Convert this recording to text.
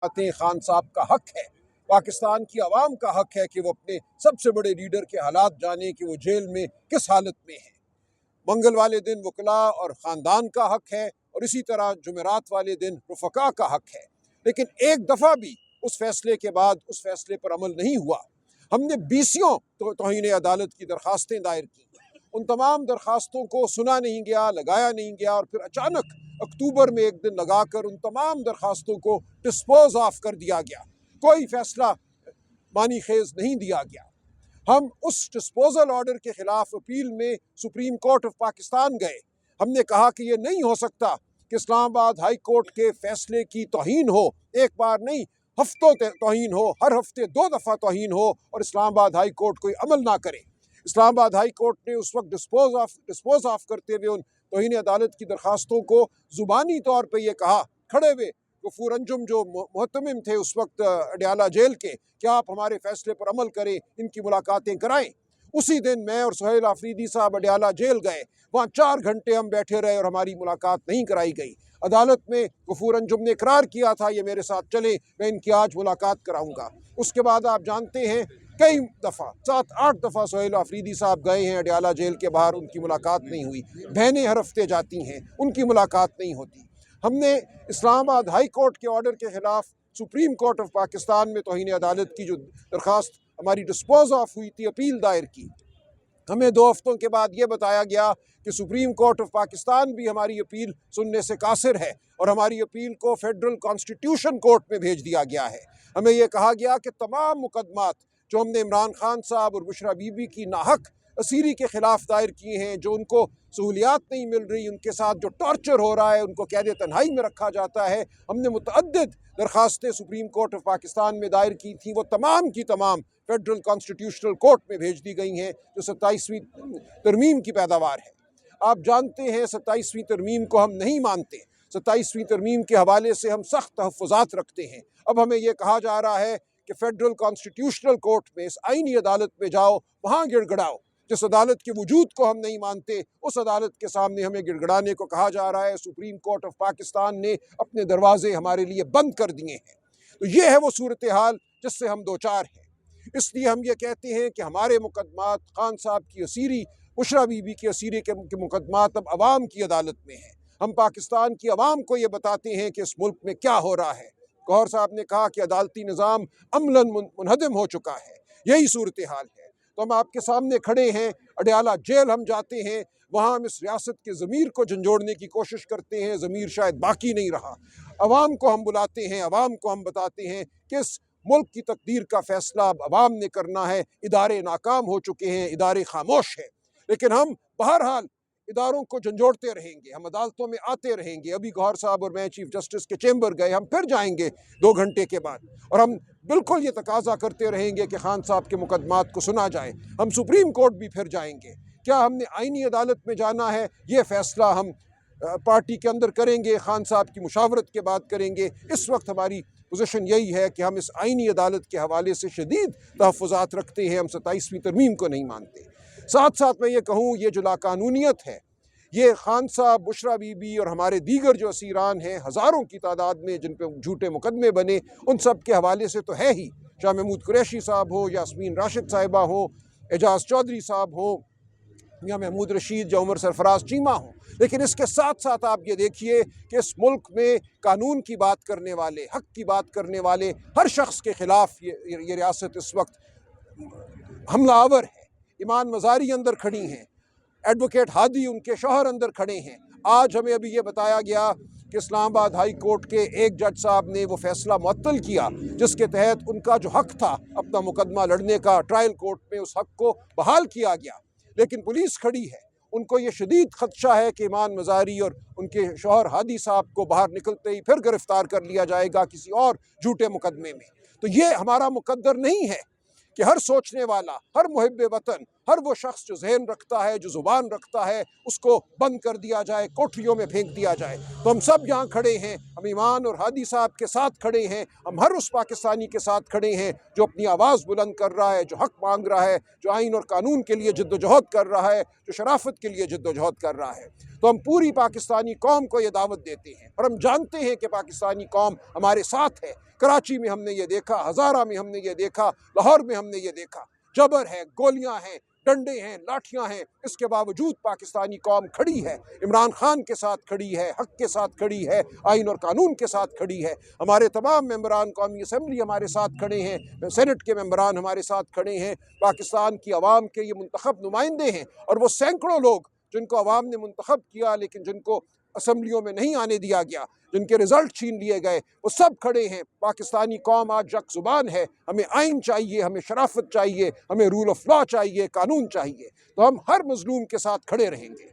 خان صاحب کا حق ہے، پاکستان کی عوام کا حق ہے کہ وہ اپنے سب سے بڑے لیڈر کے حالات جانے کہ وہ جیل میں کس حالت میں ہیں۔ منگل والے دن وکلاء اور خاندان کا حق ہے، اور اسی طرح جمعرات والے دن رفقا کا حق ہے۔ لیکن ایک دفعہ بھی اس فیصلے کے بعد اس فیصلے پر عمل نہیں ہوا۔ ہم نے 20 توہین عدالت کی درخواستیں دائر کی، ان تمام درخواستوں کو سنا نہیں گیا، لگایا نہیں گیا، اور پھر اچانک اکتوبر میں ایک دن لگا کر ان تمام درخواستوں کو ڈسپوز آف کر دیا گیا، کوئی فیصلہ معنی خیز نہیں دیا گیا۔ ہم اس ڈسپوزل آرڈر کے خلاف اپیل میں سپریم کورٹ آف پاکستان گئے۔ ہم نے کہا کہ یہ نہیں ہو سکتا کہ اسلام آباد ہائی کورٹ کے فیصلے کی توہین ہو، ایک بار نہیں ہفتوں توہین ہو، ہر ہفتے 2 دفعہ توہین ہو، اور اسلام آباد ہائی کورٹ کوئی عمل نہ کرے۔ اسلام آباد ہائی کورٹ نے اس وقت ڈسپوز آف کرتے ہوئے ان توہین عدالت کی درخواستوں کو زبانی طور پہ یہ کہا کھڑے ہوئے، غفور انجم جو محتمم تھے اس وقت اڈیالہ جیل کے، کہ آپ ہمارے فیصلے پر عمل کریں، ان کی ملاقاتیں کرائیں۔ اسی دن میں اور سہیل آفریدی صاحب اڈیالہ جیل گئے، وہاں 4 گھنٹے ہم بیٹھے رہے اور ہماری ملاقات نہیں کرائی گئی۔ عدالت میں غفور انجم نے اقرار کیا تھا یہ میرے ساتھ چلیں، میں ان کی آج ملاقات کراؤں گا۔ اس کے بعد آپ جانتے ہیں کئی دفعہ 7-8 دفعہ سہیل آفریدی صاحب گئے ہیں اڈیالہ جیل کے باہر، ان کی ملاقات نہیں ہوئی۔ بہنیں ہر ہفتے جاتی ہیں، ان کی ملاقات نہیں ہوتی۔ ہم نے اسلام آباد ہائی کورٹ کے آرڈر کے خلاف سپریم کورٹ آف پاکستان میں توہین عدالت کی جو درخواست ہماری ڈسپوز آف ہوئی تھی، اپیل دائر کی۔ ہمیں 2 ہفتوں کے بعد یہ بتایا گیا کہ سپریم کورٹ آف پاکستان بھی ہماری اپیل سننے سے قاصر ہے، اور ہماری اپیل کو فیڈرل کانسٹیٹیوشن کورٹ میں بھیج دیا گیا ہے۔ ہمیں یہ کہا گیا کہ تمام مقدمات جو ہم نے عمران خان صاحب اور بشرا بی بی کی ناحق اسیری کے خلاف دائر کیے ہیں، جو ان کو سہولیات نہیں مل رہی، ان کے ساتھ جو ٹارچر ہو رہا ہے، ان کو قید تنہائی میں رکھا جاتا ہے، ہم نے متعدد درخواستیں سپریم کورٹ آف پاکستان میں دائر کی تھیں، وہ تمام کی تمام فیڈرل کانسٹیٹیوشنل کورٹ میں بھیج دی گئی ہیں، جو 27ویں ترمیم کی پیداوار ہے۔ آپ جانتے ہیں 27ویں ترمیم کو ہم نہیں مانتے، 27ویں ترمیم کے حوالے سے ہم سخت تحفظات رکھتے ہیں۔ اب ہمیں یہ کہا جا رہا ہے کہ فیڈرل کانسٹیٹیوشنل کورٹ میں، اس آئینی عدالت میں جاؤ، وہاں گڑ گڑاؤ۔ جس عدالت کے وجود کو ہم نہیں مانتے، اس عدالت کے سامنے ہمیں گڑ گڑانے کو کہا جا رہا ہے۔ سپریم کورٹ آف پاکستان نے اپنے دروازے ہمارے لیے بند کر دیے ہیں۔ تو یہ ہے وہ صورتحال جس سے ہم دوچار ہیں۔ اس لیے ہم یہ کہتے ہیں کہ ہمارے مقدمات، خان صاحب کی اسیری، بشرا بی بی کی اسیری کے مقدمات اب عوام کی عدالت میں ہیں۔ ہم پاکستان کی عوام کو یہ بتاتے ہیں کہ اس ملک میں کیا ہو رہا ہے۔ گوہر صاحب نے کہا کہ عدالتی نظام عملاً منہدم ہو چکا ہے، یہی صورتحال ہے۔ تو ہم آپ کے سامنے کھڑے ہیں، اڈیالہ جیل ہم جاتے ہیں، وہاں ہم اس ریاست کے ضمیر کو جھنجھوڑنے کی کوشش کرتے ہیں، ضمیر شاید باقی نہیں رہا۔ عوام کو ہم بلاتے ہیں، عوام کو ہم بتاتے ہیں کہ اس ملک کی تقدیر کا فیصلہ اب عوام نے کرنا ہے۔ ادارے ناکام ہو چکے ہیں، ادارے خاموش ہیں، لیکن ہم بہرحال اداروں کو جھنجھوڑتے رہیں گے، ہم عدالتوں میں آتے رہیں گے۔ ابھی گوہر صاحب اور میں چیف جسٹس کے چیمبر گئے، ہم پھر جائیں گے 2 گھنٹے کے بعد، اور ہم بالکل یہ تقاضا کرتے رہیں گے کہ خان صاحب کے مقدمات کو سنا جائے۔ ہم سپریم کورٹ بھی پھر جائیں گے۔ کیا ہم نے آئینی عدالت میں جانا ہے، یہ فیصلہ ہم پارٹی کے اندر کریں گے، خان صاحب کی مشاورت کے بعد کریں گے۔ اس وقت ہماری پوزیشن یہی ہے کہ ہم اس آئینی عدالت کے حوالے سے شدید تحفظات رکھتے ہیں، ہم 27ویں ترمیم کو نہیں مانتے۔ ساتھ ساتھ میں یہ کہوں، یہ جو لاقانونیت ہے، یہ خان صاحب، بشرا بی بی اور ہمارے دیگر جو اسیران ہیں ہزاروں کی تعداد میں، جن پہ جھوٹے مقدمے بنے، ان سب کے حوالے سے تو ہے ہی۔ شاہ محمود قریشی صاحب ہو، یاسمین راشد صاحبہ ہو، اعجاز چودھری صاحب ہو، یا محمود رشید یا عمر سرفراز چیمہ ہوں۔ لیکن اس کے ساتھ ساتھ آپ یہ دیکھیے کہ اس ملک میں قانون کی بات کرنے والے، حق کی بات کرنے والے ہر شخص کے خلاف یہ ریاست اس وقت حملہ آور ہے۔ ایمان مزاری اندر کھڑی ہیں، ایڈوکیٹ ہادی ان کے شوہر اندر کھڑے ہیں۔ آج ہمیں ابھی یہ بتایا گیا کہ اسلام آباد ہائی کورٹ کے ایک جج صاحب نے وہ فیصلہ معطل کیا جس کے تحت ان کا جو حق تھا اپنا مقدمہ لڑنے کا ٹرائل کورٹ میں، اس حق کو بحال کیا گیا۔ لیکن پولیس کھڑی ہے، ان کو یہ شدید خدشہ ہے کہ ایمان مزاری اور ان کے شوہر ہادی صاحب کو باہر نکلتے ہی پھر گرفتار کر لیا جائے گا کسی اور جھوٹے مقدمے میں۔ تو یہ ہمارا مقدر نہیں ہے کہ ہر سوچنے والا، ہر محب وطن، ہر وہ شخص جو ذہن رکھتا ہے، جو زبان رکھتا ہے، اس کو بند کر دیا جائے، کوٹریوں میں پھینک دیا جائے۔ تو ہم سب یہاں کھڑے ہیں، ہم ایمان اور ہادی صاحب کے ساتھ کھڑے ہیں، ہم ہر اس پاکستانی کے ساتھ کھڑے ہیں جو اپنی آواز بلند کر رہا ہے، جو حق مانگ رہا ہے، جو آئین اور قانون کے لیے جد و جہد کر رہا ہے، جو شرافت کے لیے جد و جہد کر رہا ہے۔ تو ہم پوری پاکستانی قوم کو یہ دعوت دیتے ہیں، اور ہم جانتے ہیں کہ پاکستانی قوم ہمارے ساتھ ہے۔ کراچی میں ہم نے یہ دیکھا، ہزارہ میں ہم نے یہ دیکھا، لاہور میں ہم نے یہ دیکھا، جبر ہے، گولیاں ہیں، ڈنڈے ہیں، لاٹھیاں ہیں، اس کے باوجود پاکستانی قوم کھڑی ہے، عمران خان کے ساتھ کھڑی ہے، حق کے ساتھ کھڑی ہے، آئین اور قانون کے ساتھ کھڑی ہے۔ ہمارے تمام ممبران قومی اسمبلی ہمارے ساتھ کھڑے ہیں، سینٹ کے ممبران ہمارے ساتھ کھڑے ہیں، پاکستان کی عوام کے یہ منتخب نمائندے ہیں، اور وہ سینکڑوں لوگ جن کو عوام نے منتخب کیا لیکن جن کو اسمبلیوں میں نہیں آنے دیا گیا، جن کے رزلٹ چھین لیے گئے، وہ سب کھڑے ہیں۔ پاکستانی قوم آج یک زبان ہے، ہمیں آئین چاہیے، ہمیں شرافت چاہیے، ہمیں رول آف لا چاہیے، قانون چاہیے۔ تو ہم ہر مظلوم کے ساتھ کھڑے رہیں گے۔